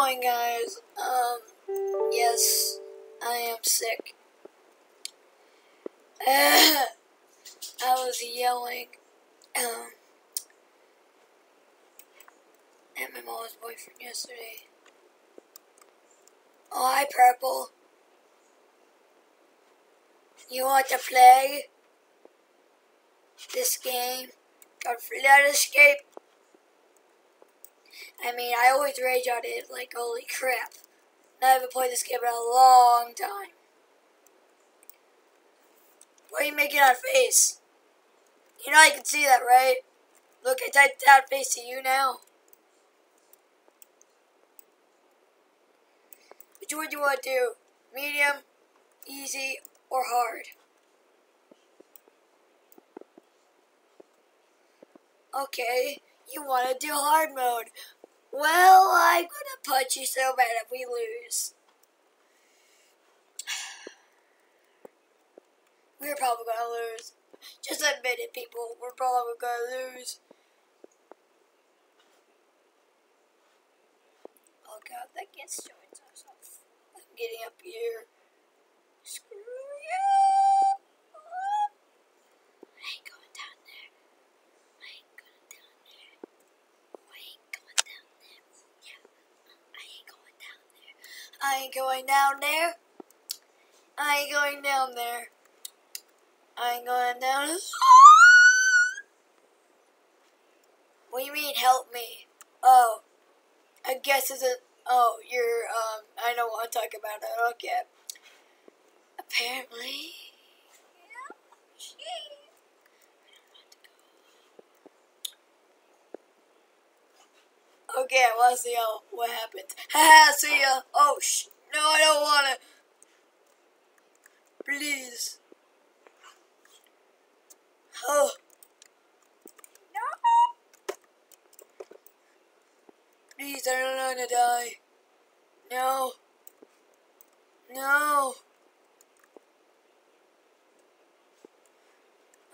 going, guys? Yes, I am sick. I was yelling at my mom's boyfriend yesterday. Oh, hi, Purple. You want to play this game called Let Escape? I mean, I always rage on it like, holy crap. I haven't played this game in a long time. What are you making on face? You know I can see that, right? Look, I typed that face to you now. Which one do you want to do? Medium, easy, or hard? Okay, you want to do hard mode. Well, I'm gonna punch you so bad if we lose. We're probably gonna lose. Just admit it, people. We're probably gonna lose. Oh god, that gets joins us off. I'm getting up here. Screw you! I ain't going down there. I ain't going down there. I ain't going down there. Yeah, I ain't going down there. I ain't going down there. I ain't going down there. I ain't going down. What do you mean, help me? Oh, I guess it's a. Oh, you're. I don't want to talk about it. Okay. Apparently. Okay, I want to see what happens. Haha, see ya. Oh, no, I don't want to. Please. Oh. No. Please, I don't want to die. No. No.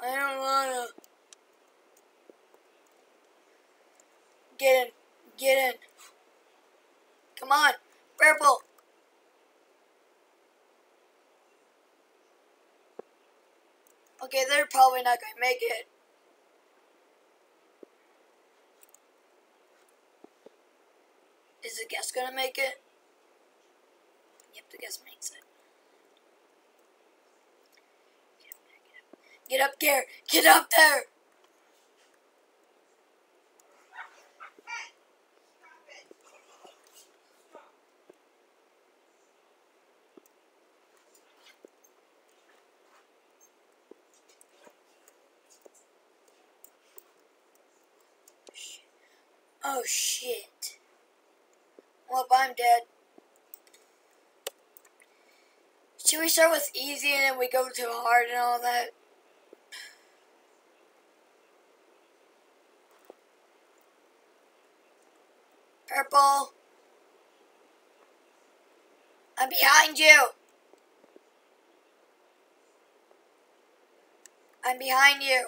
I don't want to. Get in. Get in. Come on. Purple. Okay, they're probably not going to make it. Is the guest going to make it? Yep, the guest makes it. Get up there. Get up there. Oh shit. Well, I'm dead. Should we start with easy and then we go to hard and all that? Purple. I'm behind you. I'm behind you.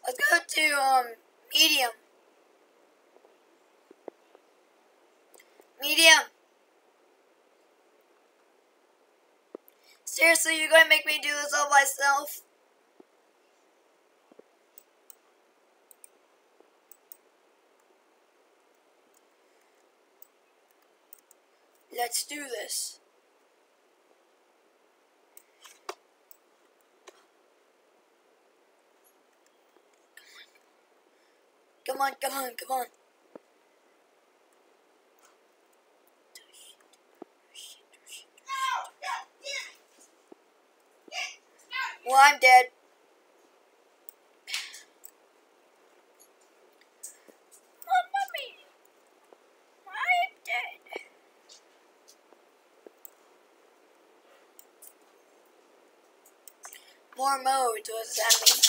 Let's go to medium. Medium. Seriously, you're gonna make me do this all myself? Let's do this. Come on, come on, come on. Well, I'm dead. Mommy, I'm dead. More modes, what does that mean?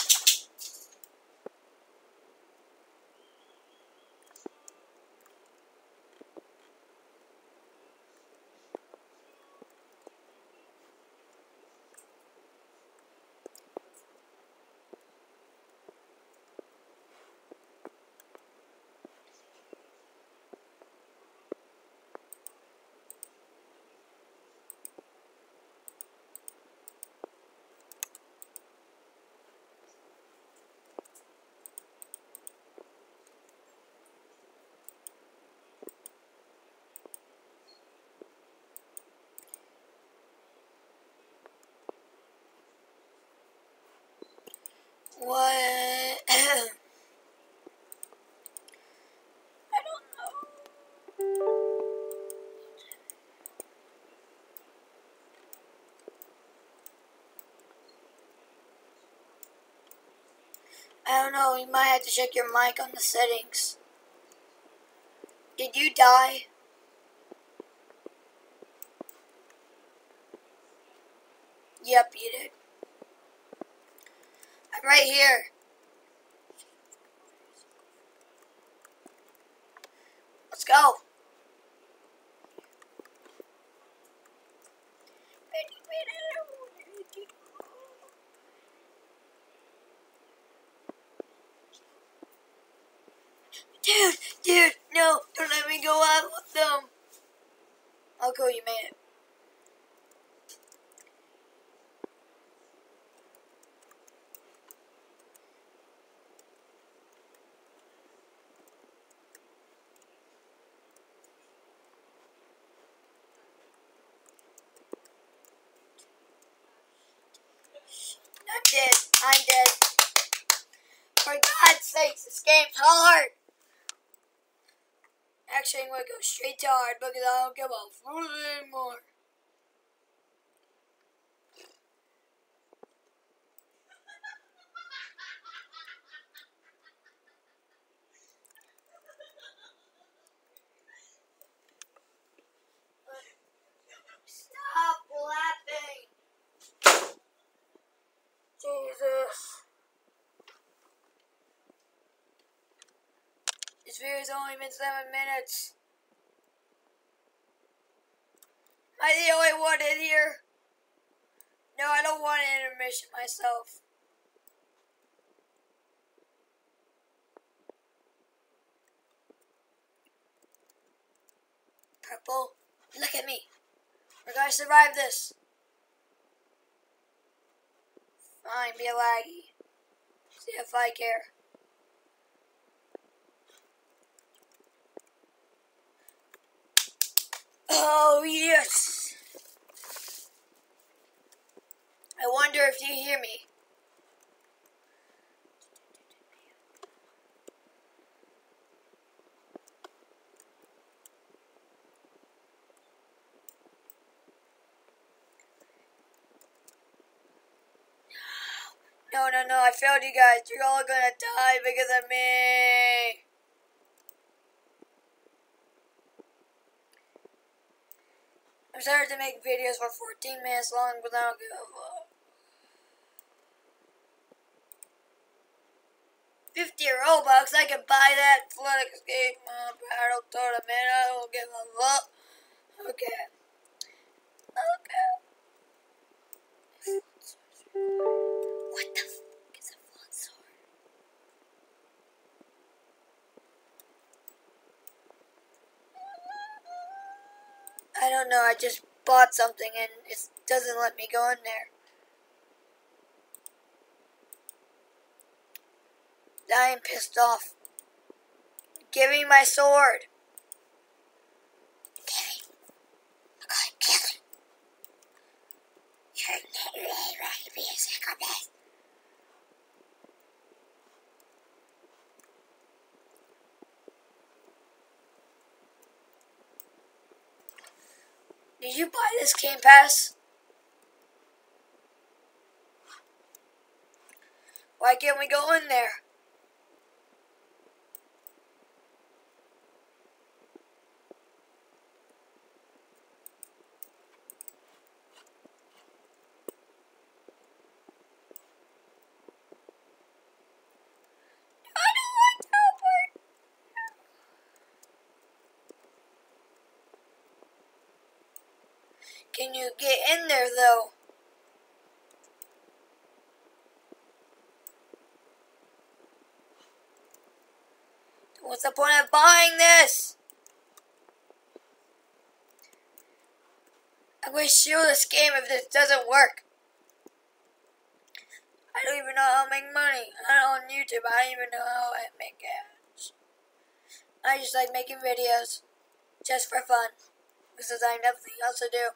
I don't know, you might have to check your mic on the settings. Did you die? Yep, you did. I'm right here. Let's go. Dude, no, don't let me go out with them. Oh, cool, you made it. I'm dead. For God's sakes, this game's hard. Actually, I'm gonna go straight to hard because I don't give a fool anymore. Stop laughing. Jesus. This video's only been 7 minutes. Am I the only one in here? No, I don't want an intermission myself. Purple, look at me. We're gonna survive this. Fine, be a laggy. See if I care. Oh, yes. I wonder if you hear me. No, I failed you guys. You're all gonna die because of me. I'm starting to make videos for 14 minutes long, but I don't give a fuck. 50 Robux, I can buy that Flood Escape Battle Tournament. I don't give a fuck. Okay. What the fuck is a flood sword? I don't know, I just bought something and it doesn't let me go in there. I am pissed off. Give me my sword. Kill him. I'm going to kill him. You're not really ready to be a psychopath. Did you buy this Game Pass? Why can't we go in there? I don't want to teleport. Can you get in there though? What's the point of buying this? I'm going to steal this game if this doesn't work. I don't even know how to make money. I don't on YouTube. I don't even know how I make ads. I just like making videos just for fun because I have nothing else to do.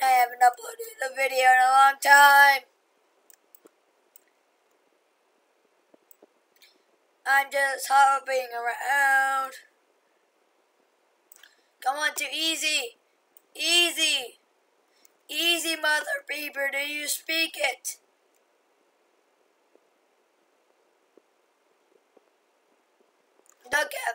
I haven't uploaded a video in a long time. I'm just hopping around. Come on, too easy. Easy. Easy, mother beaver. Do you speak it? Okay.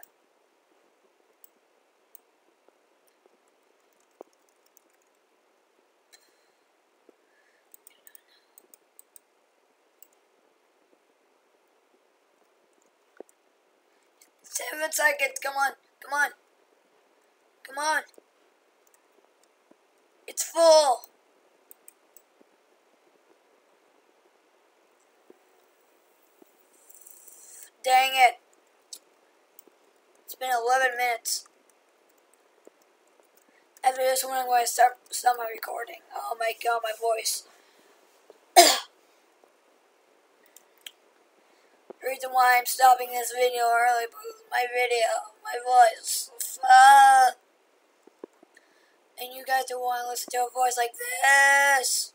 Seven seconds. Come on. Come on. Come on. It's full. Dang it. It's been 11 minutes. After this one, I'm going to stop my recording. Oh my god, my voice. The reason why I'm stopping this video early because my voice. And you guys don't want to listen to a voice like this.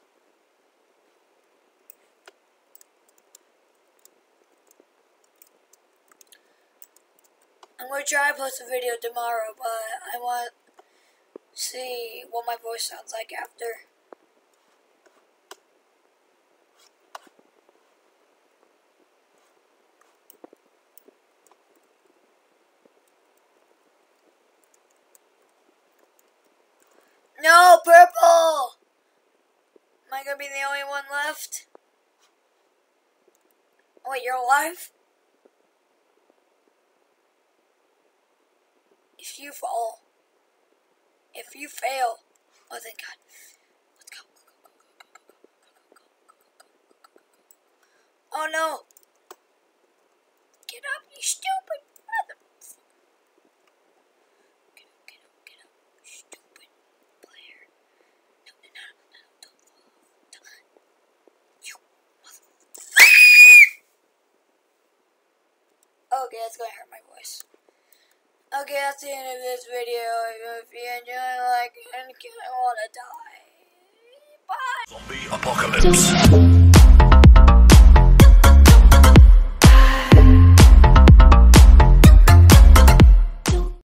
I'm going to try to post a video tomorrow, but I want to see what my voice sounds like after. No, purple! Am I going to be the only one left? Oh, wait, you're alive? If you fall, if you fail, oh thank God. Let's go. Oh no! Get up, you stupid mother! Get up, stupid player. No, don't fall. You mother. Okay, that's gonna hurt my voice. Okay, that's the end of this video. If you enjoy, like, and I wanna die. Bye! Zombie apocalypse.